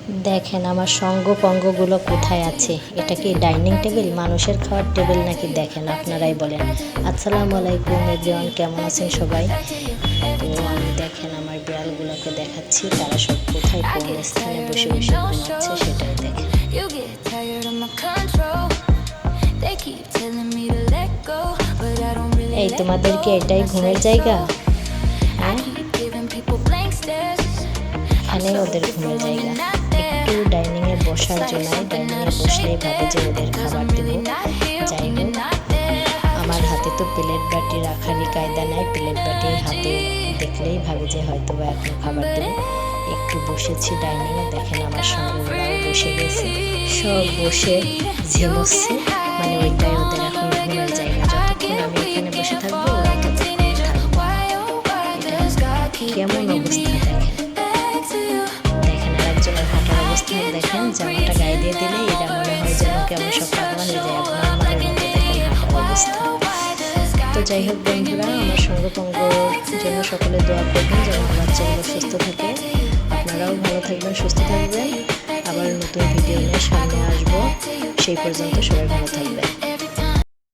দেখেন আমার সঙ্গপঙ্গগুলো কোথায় আছে। এটা কি ডাইনিং টেবিল, মানুষের খাওয়ার টেবিল নাকি? দেখেন আপনারাই বলেন। আসসালামু আলাইকুম এভরিওয়ান, কেমন আছেন সবাই? তো আমি দেখেন আমার বিড়ালগুলোকে দেখাচ্ছি, তারা সব কোথায় কোন স্থানে বসে বসে ঘুমাচ্ছে সেটাই দেখেন। এই তোমাদেরকে এটাই ঘুমের জায়গা? হ্যাঁ, এখানেই ওদের ঘুমের জায়গা। একটু ডাইনিংয়ে বসার জন্য, ডাইনিংয়ে বসলেই ভাবে যে ওদের খাবার দেবো। যাই হোক, আমার হাতে তো প্লেট বাটি রাখারই কায়দা নাই। প্লেট বাটি হাতে দেখলেই ভাবে যে হয়তো বা এখন খাবার দেবো। একটু বসেছি ডাইনিংয়ে, দেখেন আমার সঙ্গে ওরাও বসে গেছে, সব বসে ঝিমোচ্ছে। মানে ওইটাই ওদের এখন ঘুমের জায়গা। যতক্ষণ আমি এখানে বসে থাকবো ওরা ততক্ষণ থাকবো। এটা কেমন অবস্থা দেখেন। দেখেন আর একজনের হাঁটার অবস্থা দেখেন, জামাটা গায়ে দিয়ে দিলে এটা মনে হয় যেন কেমন সব পাগলা হয়ে যায়। আপনার মতো দেখেন হাঁটার অবস্থা। তো যাই হোক বন্ধুরা, আমার সঙ্গপঙ্গর জন্য সকলে দোয়া করবেন যেন আমার বাচ্চাগুলো সুস্থ থাকে। আপনারাও ভালো থাকবেন, সুস্থ থাকবেন। আবার নতুন ভিডিও নিয়ে সামনে আসবো। সেই পর্যন্ত সবাই ভালো থাকবেন।